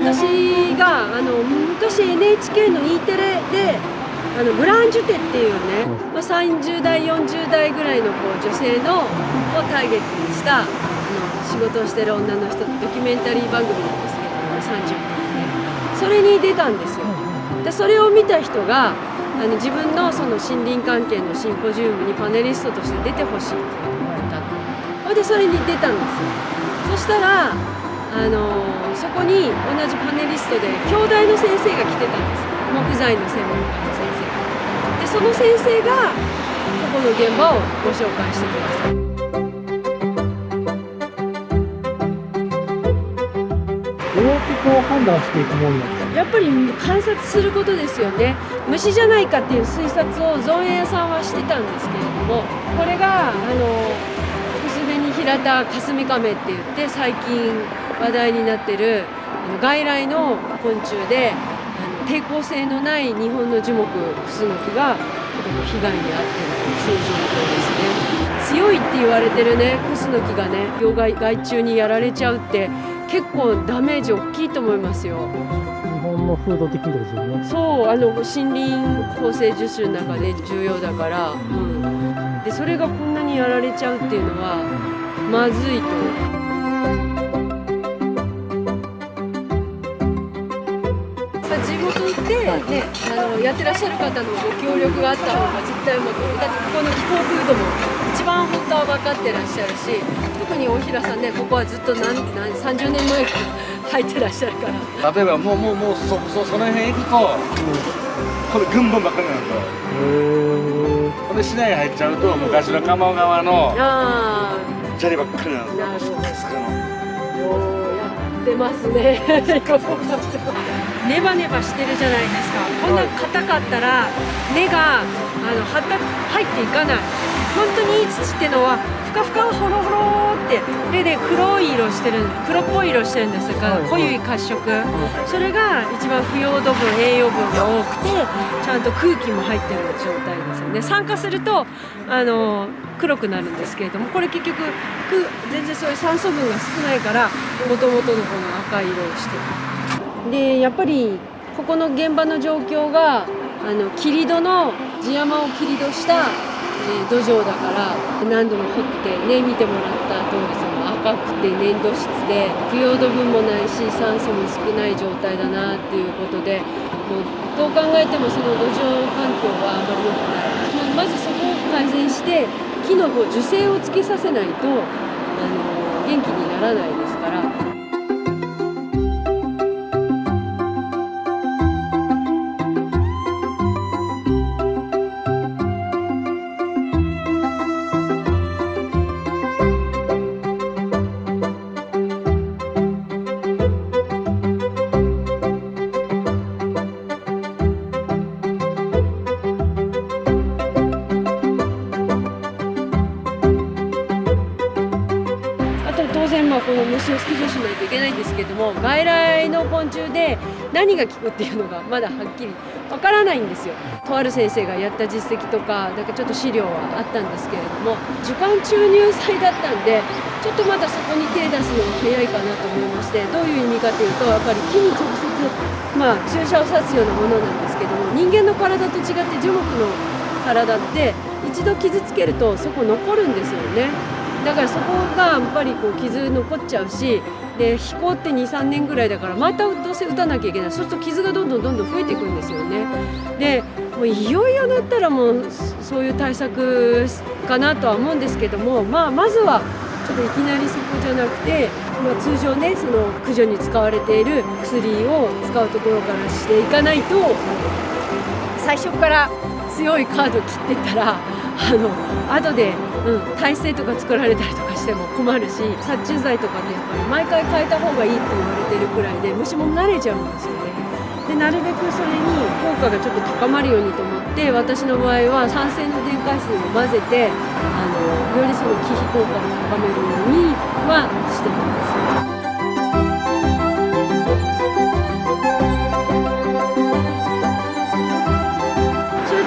私が昔 NHK の E テレでグランジュテっていうね、30代40代ぐらいの女性のをターゲットにした仕事をしてる女の人ドキュメンタリー番組なんですけども、30分でそれに出たんですよ。でそれを見た人が自分のその森林関係のシンポジウムにパネリストとして出てほしいって言われたので、それに出たんですよ。そしたらそこに同じパネリストで京大の先生が来てたんです。木材の専門家の先生で、その先生がここの現場をご紹介してください。どうやって判断していくものなんですか？やっぱり観察することですよね。虫じゃないかっていう推察を造園屋さんはしてたんですけれども、これがクスベニヒラタカスミカメって言って最近話題になってる外来の昆虫で抵抗性のない日本の樹木クスノキが被害に遭っているという状況ですね。強いって言われてるねクスノキがね害虫にやられちゃうって結構ダメージ大きいと思いますよ。日本の風土的にですよね。そう森林構成樹種の中で重要だから、でそれがこんなにやられちゃうっていうのはまずいと。地元で、ね、やってらっしゃる方のご協力があった方が絶対うまくいく。だってここの気候風土も一番本当は分かってらっしゃるし、特に大平さんね、ここはずっと30年前から入ってらっしゃるから。例えばもうその辺行くと、これ群馬ばっかりなんですよ。これ市内入っちゃうと昔の鴨川の砂利ばっかりなんですよ。出ますね。ネバネバしてるじゃないですか。こんな硬かったら根が入っていかない。本当にいい土ってのはふかふかホロホロって根で黒っぽい色してるんですが、濃い褐色、それが一番不要土分栄養分が多くてちゃんと空気も入ってる状態ですよね。酸化すると黒くなるんですけれども、これ結局全然そういう酸素分が少ないからもともとのこの赤い色をしてる。でやっぱりここの現場の状況が切り土の地山を切り土した、土壌だから何度も掘ってね見てもらった通りその赤くて粘土質で不要土分もないし酸素も少ない状態だなっていうことで、もうどう考えてもその土壌環境はあまり良くない。まずそこを改善して木の樹勢をつけさせないと元気にならないですから。この虫を駆除しないといけないんですけども、外来の昆虫で何が効くっていうのがまだはっきりわからないんですよ。とある先生がやった実績とかちょっと資料はあったんですけれども、樹幹注入剤だったんでちょっとまだそこに手出すのは早いかなと思いまして、どういう意味かというとやっぱり木に直接、注射を刺すようなものなんですけども、人間の体と違って樹木の体って一度傷つけるとそこ残るんですよね。だからそこがやっぱり傷残っちゃうし、で飛行って2、3年ぐらいだからまたどうせ打たなきゃいけない。そうすると傷がどんどん増えていくんですよね。でもういよいよだったらもうそういう対策かなとは思うんですけども、まずはちょっといきなりそこじゃなくて、通常ねその駆除に使われている薬を使うところからしていかないと、最初から強いカード切ってったら後で、耐性とか作られたりとかしても困るし、殺虫剤とかねやっぱり毎回変えた方がいいって言われてるくらいで虫も慣れちゃうんですよね。でなるべくそれに効果がちょっと高まるようにと思って、私の場合は酸性の電解水を混ぜてよりその忌避効果を高めるようにはしてます。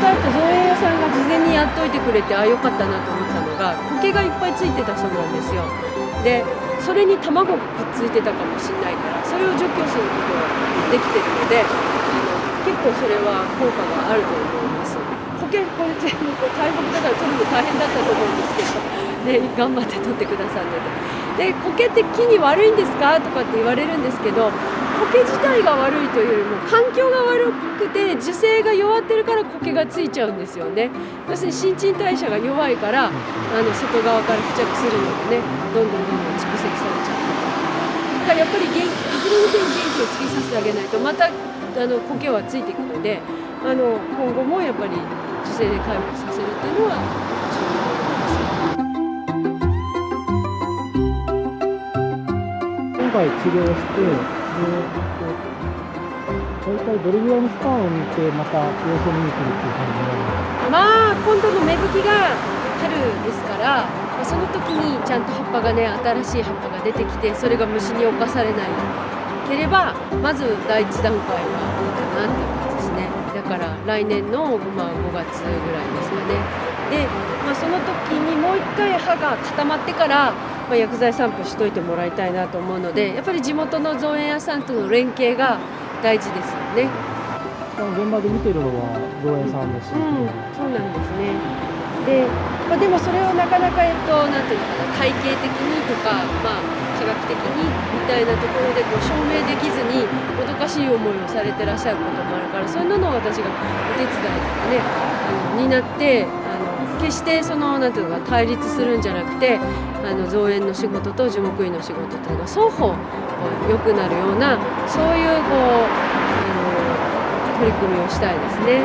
造園屋さんが事前にやっといてくれて良かったなと思ったのが、苔がいっぱいついてたそうなんですよ。でそれに卵がくっついてたかもしれないから、それを除去することができてるので、結構それは効果があると思います。苔、これ全部大木だから取るの大変だったと思うんですけど、ね、頑張って取ってくださってて、で苔って木に悪いんですかとかって言われるんですけど、苔自体が悪いというよりも環境が悪くて樹勢が弱ってるから苔がついちゃうんですよね。要するに新陳代謝が弱いから、外側から付着するのがね、どんどん蓄積されちゃう。だからやっぱりいずれにせよ元気をつけさせてあげないと、また苔はついていくので、今後もやっぱり樹勢で回復させるっていうのは今回治療して、大体どれぐらいのスパンを見てまた様子を見に来るっていう感じになるんですか？まあ今度の芽吹きが春ですから、その時にちゃんと葉っぱがね、新しい葉っぱが出てきて、それが虫に侵されないければ、まず第一段階はいいかなっていう感じですね。だから来年の、5月ぐらいですかね。で、その時にもう一回葉が固まってから、薬剤散布しといてもらいたいなと思うので、やっぱり地元の造園屋さんとの連携が大事ですよね。現場で見てるのは造園さんですし、そうなんですね。で、でもそれをなかなかなんていうのかな、体系的にとか、科学的にみたいなところで証明できずにもどかしい思いをされてらっしゃることもあるから、そういうのを私がお手伝いとかね、になって、決してなんていうのか対立するんじゃなくて、造園の仕事と樹木医の仕事というのが双方良くなるような、そういう取り組みをしたいですね。